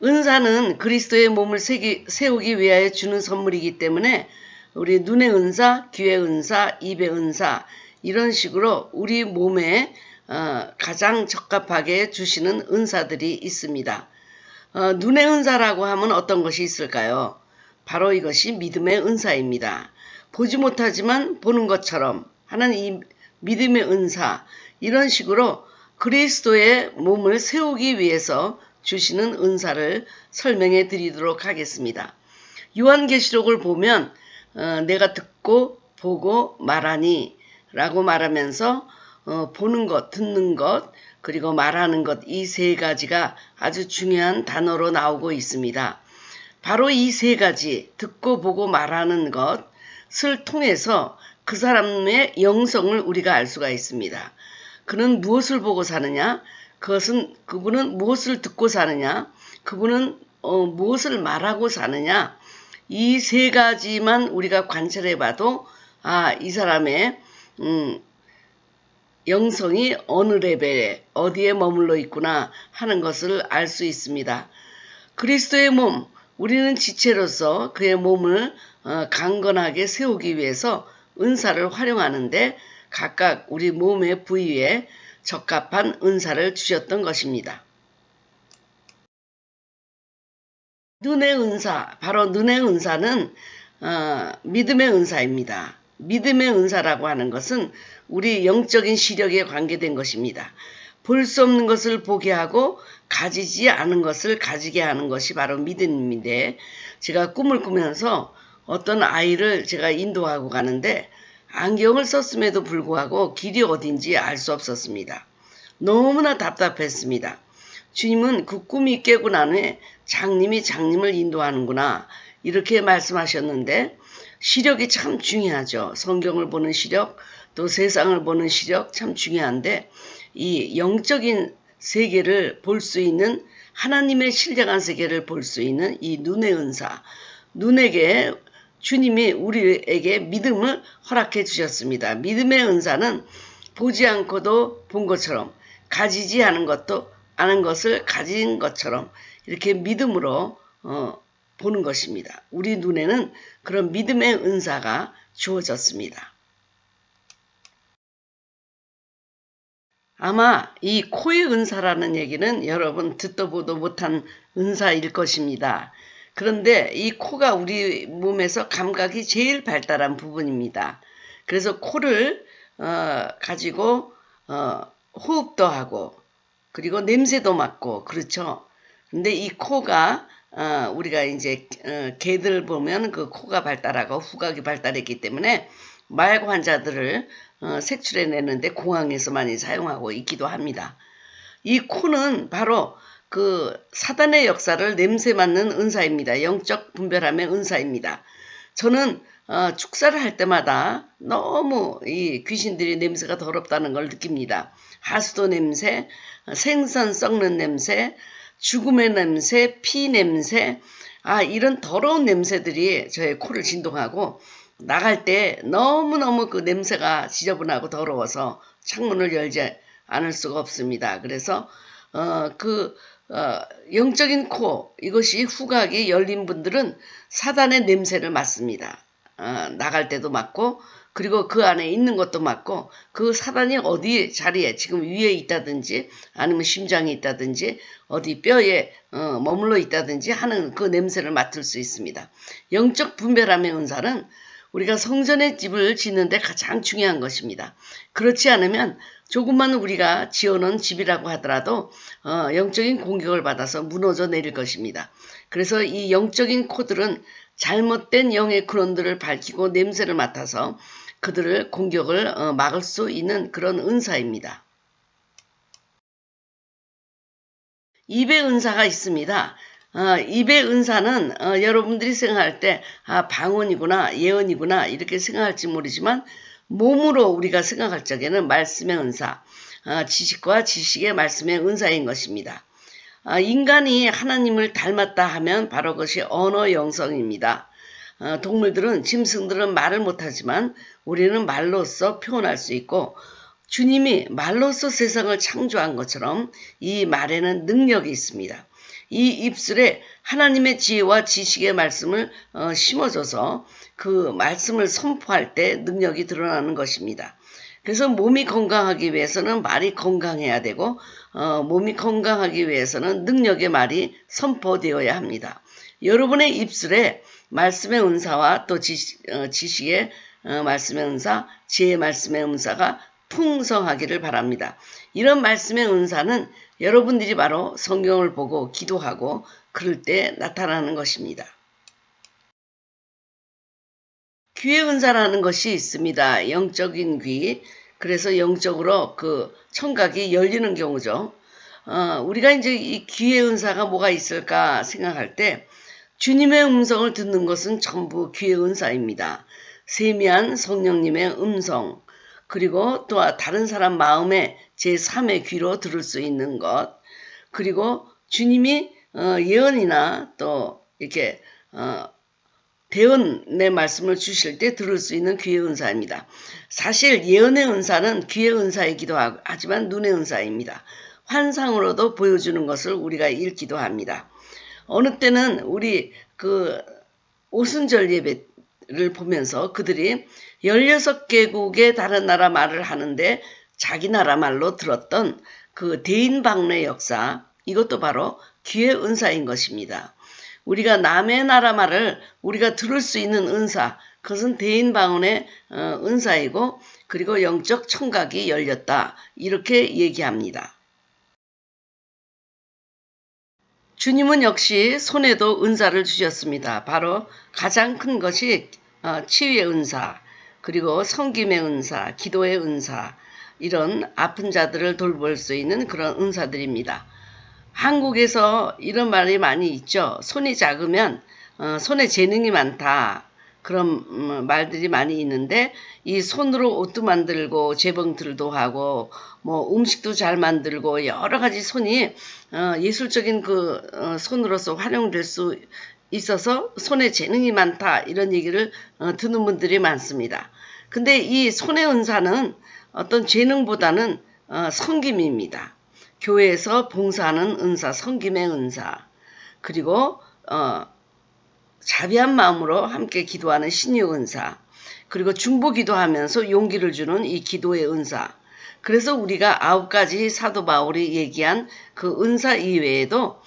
은사는 그리스도의 몸을 세우기 위하여 주는 선물이기 때문에 우리 눈의 은사, 귀의 은사, 입의 은사 이런 식으로 우리 몸에 가장 적합하게 주시는 은사들이 있습니다. 눈의 은사라고 하면 어떤 것이 있을까요? 바로 이것이 믿음의 은사입니다. 보지 못하지만 보는 것처럼 하는 이 믿음의 은사, 이런 식으로 그리스도의 몸을 세우기 위해서 주시는 은사를 설명해 드리도록 하겠습니다. 요한계시록을 보면 내가 듣고 보고 말하니 라고 말하면서 보는 것, 듣는 것, 그리고 말하는 것, 이 세 가지가 아주 중요한 단어로 나오고 있습니다. 바로 이 세 가지, 듣고 보고 말하는 것을 통해서 그 사람의 영성을 우리가 알 수가 있습니다. 그는 무엇을 보고 사느냐? 그분은 무엇을 듣고 사느냐? 그분은 무엇을 말하고 사느냐? 이 세 가지만 우리가 관찰해 봐도 이 사람의 영성이 어느 레벨에 어디에 머물러 있구나 하는 것을 알 수 있습니다. 그리스도의 몸, 우리는 지체로서 그의 몸을 강건하게 세우기 위해서 은사를 활용하는데 각각 우리 몸의 부위에 적합한 은사를 주셨던 것입니다. 눈의 은사, 바로 눈의 은사는 믿음의 은사입니다. 믿음의 은사라고 하는 것은 우리 영적인 시력에 관계된 것입니다. 볼 수 없는 것을 보게 하고 가지지 않은 것을 가지게 하는 것이 바로 믿음인데, 제가 꿈을 꾸면서 어떤 아이를 제가 인도하고 가는데 안경을 썼음에도 불구하고 길이 어딘지 알 수 없었습니다. 너무나 답답했습니다. 주님은 그 꿈이 깨고 난 후에 장님을 인도하는구나 이렇게 말씀하셨는데, 시력이 참 중요하죠. 성경을 보는 시력, 또 세상을 보는 시력 참 중요한데, 이 영적인 세계를 볼 수 있는, 하나님의 신령한 세계를 볼 수 있는 이 눈의 은사, 눈에게 주님이 우리에게 믿음을 허락해 주셨습니다. 믿음의 은사는 보지 않고도 본 것처럼, 가지지 않은 것도 아는 것을 가진 것처럼 이렇게 믿음으로 보는 것입니다. 우리 눈에는 그런 믿음의 은사가 주어졌습니다. 아마 이 코의 은사라는 얘기는 여러분 듣도 보도 못한 은사일 것입니다. 그런데 이 코가 우리 몸에서 감각이 제일 발달한 부분입니다. 그래서 코를 가지고 호흡도 하고 그리고 냄새도 맡고 그렇죠. 근데 이 코가 우리가 이제 개들 보면 그 코가 발달하고 후각이 발달했기 때문에 마약 환자들을 색출해내는데 공항에서 많이 사용하고 있기도 합니다. 이 코는 바로 그 사단의 역사를 냄새 맡는 은사입니다. 영적 분별함의 은사입니다. 저는 축사를 할 때마다 너무 이 귀신들이 냄새가 더럽다는 걸 느낍니다. 하수도 냄새, 생선 썩는 냄새, 죽음의 냄새, 피 냄새, 이런 더러운 냄새들이 저의 코를 진동하고 나갈 때 너무너무 그 냄새가 지저분하고 더러워서 창문을 열지 않을 수가 없습니다. 그래서 영적인 코, 이것이 후각이 열린 분들은 사단의 냄새를 맡습니다. 나갈 때도 맡고 그리고 그 안에 있는 것도 맡고 그 사단이 어디 자리에 지금 위에 있다든지 아니면 심장에 있다든지 어디 뼈에 머물러 있다든지 하는 그 냄새를 맡을 수 있습니다. 영적 분별함의 은사는 우리가 성전의 집을 짓는데 가장 중요한 것입니다. 그렇지 않으면 조금만 우리가 지어놓은 집이라고 하더라도 영적인 공격을 받아서 무너져 내릴 것입니다. 그래서 이 영적인 코들은 잘못된 영의 근원들을 밝히고 냄새를 맡아서 그들을 공격을 막을 수 있는 그런 은사입니다. 입의 은사가 있습니다. 입의 은사는 여러분들이 생각할 때 방언이구나 예언이구나 이렇게 생각할지 모르지만 몸으로 우리가 생각할 적에는 말씀의 은사, 지식과 지식의 말씀의 은사인 것입니다. 인간이 하나님을 닮았다 하면 바로 그것이 언어 영성입니다. 짐승들은 말을 못하지만 우리는 말로써 표현할 수 있고 주님이 말로써 세상을 창조한 것처럼 이 말에는 능력이 있습니다. 이 입술에 하나님의 지혜와 지식의 말씀을 심어줘서 그 말씀을 선포할 때 능력이 드러나는 것입니다. 그래서 몸이 건강하기 위해서는 말이 건강해야 되고 몸이 건강하기 위해서는 능력의 말이 선포되어야 합니다. 여러분의 입술에 말씀의 은사와 또 지식의 말씀의 은사, 지혜의 말씀의 은사가 풍성하기를 바랍니다. 이런 말씀의 은사는 여러분들이 바로 성경을 보고 기도하고 그럴 때 나타나는 것입니다. 귀의 은사라는 것이 있습니다. 영적인 귀. 그래서 영적으로 그 청각이 열리는 경우죠. 우리가 이제 이 귀의 은사가 뭐가 있을까 생각할 때 주님의 음성을 듣는 것은 전부 귀의 은사입니다. 세미한 성령님의 음성, 그리고 또 다른 사람 마음에 제3의 귀로 들을 수 있는 것, 그리고 주님이 예언이나 또 이렇게 대언의 말씀을 주실 때 들을 수 있는 귀의 은사입니다. 사실 예언의 은사는 귀의 은사이기도 하지만 눈의 은사입니다. 환상으로도 보여주는 것을 우리가 읽기도 합니다. 어느 때는 우리 그 오순절 예배를 보면서 그들이 16개국의 다른 나라 말을 하는데 자기 나라 말로 들었던 그 대인방례 역사, 이것도 바로 귀의 은사인 것입니다. 우리가 남의 나라 말을 우리가 들을 수 있는 은사, 그것은 대인방언의 은사이고 그리고 영적 청각이 열렸다, 이렇게 얘기합니다. 주님은 역시 손에도 은사를 주셨습니다. 바로 가장 큰 것이 치유의 은사, 그리고 섬김의 은사, 기도의 은사, 이런 아픈 자들을 돌볼 수 있는 그런 은사들입니다. 한국에서 이런 말이 많이 있죠. 손이 작으면 손에 재능이 많다. 그런 말들이 많이 있는데 이 손으로 옷도 만들고 재봉틀도 하고 뭐 음식도 잘 만들고 여러 가지 손이 예술적인 그 손으로서 활용될 수 있어서 손에 재능이 많다, 이런 얘기를 듣는 분들이 많습니다. 근데 이 손의 은사는 어떤 재능보다는 섬김입니다. 교회에서 봉사하는 은사, 섬김의 은사, 그리고 자비한 마음으로 함께 기도하는 신유 은사, 그리고 중보 기도하면서 용기를 주는 이 기도의 은사. 그래서 우리가 9가지 사도 바울이 얘기한 그 은사 이외에도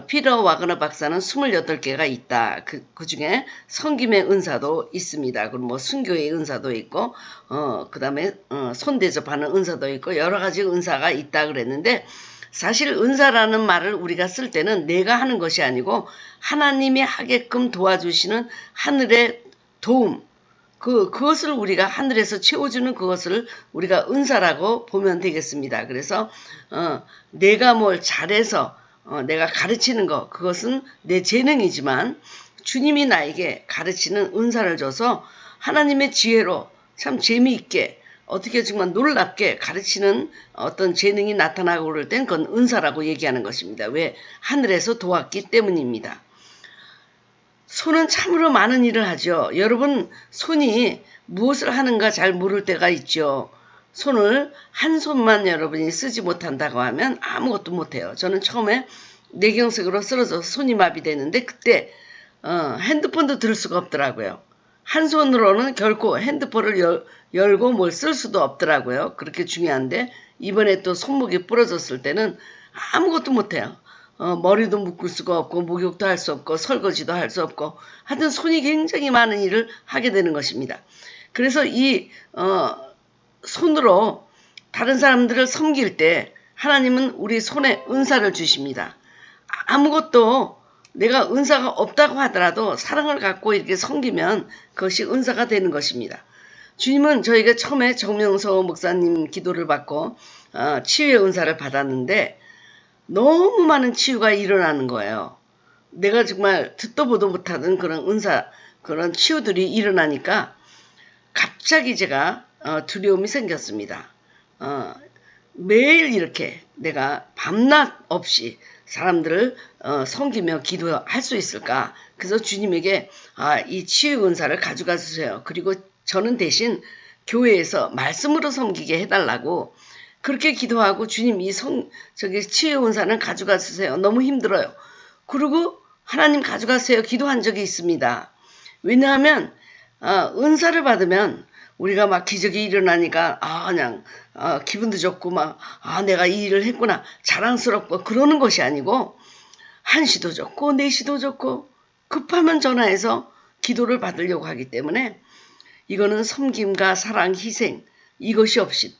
피터 와그너 박사는 28개가 있다. 그 중에 섬김의 은사도 있습니다. 그리고 뭐 순교의 은사도 있고 그 다음에 손 대접하는 은사도 있고 여러 가지 은사가 있다 그랬는데, 사실 은사라는 말을 우리가 쓸 때는 내가 하는 것이 아니고 하나님이 하게끔 도와주시는 하늘의 도움, 그것을 우리가 하늘에서 채워주는 그것을 우리가 은사라고 보면 되겠습니다. 그래서 내가 뭘 잘해서 내가 가르치는 것, 그것은 내 재능이지만 주님이 나에게 가르치는 은사를 줘서 하나님의 지혜로 참 재미있게, 어떻게 정말 놀랍게 가르치는 어떤 재능이 나타나고 그럴 땐 그건 은사라고 얘기하는 것입니다. 왜? 하늘에서 도왔기 때문입니다. 손은 참으로 많은 일을 하죠. 여러분, 손이 무엇을 하는가 잘 모를 때가 있죠. 손을 한 손만 여러분이 쓰지 못한다고 하면 아무것도 못해요. 저는 처음에 뇌경색으로 쓰러져서 손이 마비되는데 그때 핸드폰도 들 수가 없더라고요. 한 손으로는 결코 핸드폰을 열고 뭘 쓸 수도 없더라고요. 그렇게 중요한데 이번에 또 손목이 부러졌을 때는 아무것도 못해요. 머리도 묶을 수가 없고 목욕도 할 수 없고 설거지도 할 수 없고 하여튼 손이 굉장히 많은 일을 하게 되는 것입니다. 그래서 이 손으로 다른 사람들을 섬길 때 하나님은 우리 손에 은사를 주십니다. 아무것도 내가 은사가 없다고 하더라도 사랑을 갖고 이렇게 섬기면 그것이 은사가 되는 것입니다. 주님은 저희가 처음에 정명서 목사님 기도를 받고 치유의 은사를 받았는데 너무 많은 치유가 일어나는 거예요. 내가 정말 듣도 보도 못하던 그런 은사, 그런 치유들이 일어나니까 갑자기 제가 두려움이 생겼습니다. 매일 이렇게 내가 밤낮 없이 사람들을 섬기며 기도할 수 있을까? 그래서 주님에게 이 치유 은사를 가져가 주세요. 그리고 저는 대신 교회에서 말씀으로 섬기게 해달라고 그렇게 기도하고 주님 이 치유의 은사는 가져가주세요. 너무 힘들어요. 그리고 하나님 가져가세요. 기도한 적이 있습니다. 왜냐하면 은사를 받으면 우리가 막 기적이 일어나니까 그냥 기분도 좋고 막 내가 이 일을 했구나 자랑스럽고 그러는 것이 아니고 1시도 좋고 4시도 좋고 급하면 전화해서 기도를 받으려고 하기 때문에 이거는 섬김과 사랑, 희생 이것이 없이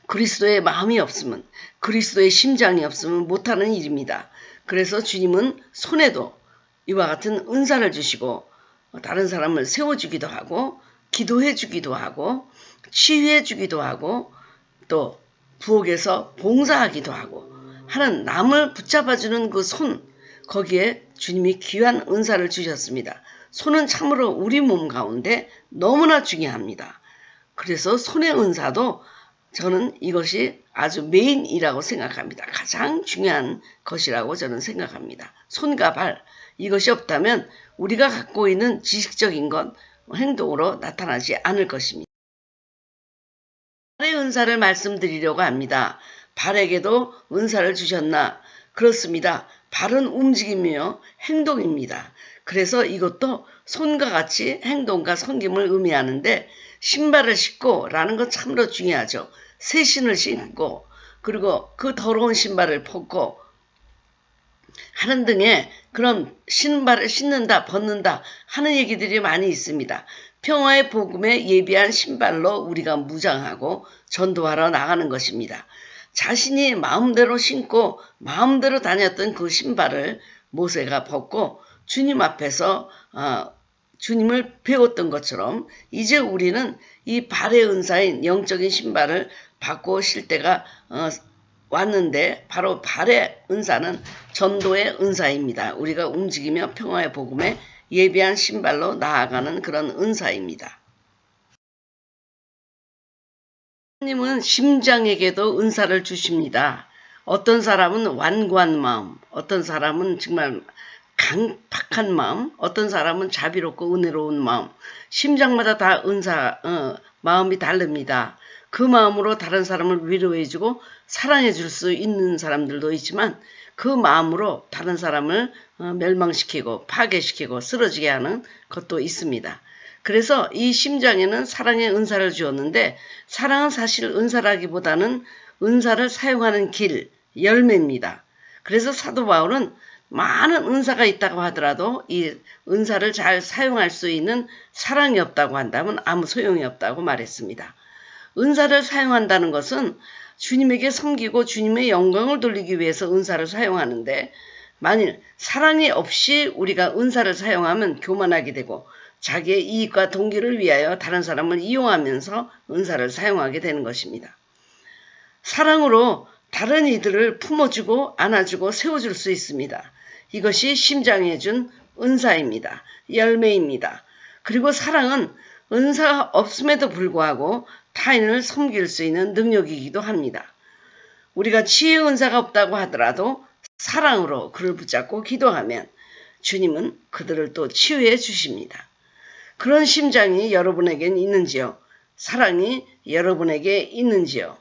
그리스도의 마음이 없으면 그리스도의 심장이 없으면 못하는 일입니다. 그래서 주님은 손에도 이와 같은 은사를 주시고 다른 사람을 세워주기도 하고 기도해 주기도 하고 치유해 주기도 하고 또 부엌에서 봉사하기도 하고 하는 남을 붙잡아주는 그 손 거기에 주님이 귀한 은사를 주셨습니다. 손은 참으로 우리 몸 가운데 너무나 중요합니다. 그래서 손의 은사도 저는 이것이 아주 메인이라고 생각합니다. 가장 중요한 것이라고 저는 생각합니다. 손과 발 이것이 없다면 우리가 갖고 있는 지식적인 것 행동으로 나타나지 않을 것입니다. 발의 은사를 말씀드리려고 합니다. 발에게도 은사를 주셨나? 그렇습니다. 발은 움직임이며 행동입니다. 그래서 이것도 손과 같이 행동과 섬김을 의미하는데 신발을 신고 라는 건 참으로 중요하죠. 새 신을 신고 그리고 그 더러운 신발을 벗고 하는 등의 그런 신발을 신는다 벗는다 하는 얘기들이 많이 있습니다. 평화의 복음에 예비한 신발로 우리가 무장하고 전도하러 나가는 것입니다. 자신이 마음대로 신고 마음대로 다녔던 그 신발을 모세가 벗고 주님 앞에서 주님을 배웠던 것처럼 이제 우리는 이 발의 은사인 영적인 신발을 받고 실 때가 왔는데 바로 발의 은사는 전도의 은사입니다. 우리가 움직이며 평화의 복음에 예비한 신발로 나아가는 그런 은사입니다. 하나님은 심장에게도 은사를 주십니다. 어떤 사람은 완고한 마음, 어떤 사람은 정말 강팍한 마음, 어떤 사람은 자비롭고 은혜로운 마음, 심장마다 다 마음이 다릅니다. 그 마음으로 다른 사람을 위로해주고 사랑해줄 수 있는 사람들도 있지만 그 마음으로 다른 사람을 멸망시키고 파괴시키고 쓰러지게 하는 것도 있습니다. 그래서 이 심장에는 사랑의 은사를 주었는데 사랑은 사실 은사라기보다는 은사를 사용하는 길, 열매입니다. 그래서 사도 바울은 많은 은사가 있다고 하더라도 이 은사를 잘 사용할 수 있는 사랑이 없다고 한다면 아무 소용이 없다고 말했습니다. 은사를 사용한다는 것은 주님에게 섬기고 주님의 영광을 돌리기 위해서 은사를 사용하는데 만일 사랑이 없이 우리가 은사를 사용하면 교만하게 되고 자기의 이익과 동기를 위하여 다른 사람을 이용하면서 은사를 사용하게 되는 것입니다. 사랑으로 다른 이들을 품어주고 안아주고 세워줄 수 있습니다. 이것이 심장에 준 은사입니다. 열매입니다. 그리고 사랑은 은사가 없음에도 불구하고 타인을 섬길 수 있는 능력이기도 합니다. 우리가 치유의 은사가 없다고 하더라도 사랑으로 그를 붙잡고 기도하면 주님은 그들을 또 치유해 주십니다. 그런 심장이 여러분에겐 있는지요? 사랑이 여러분에게 있는지요?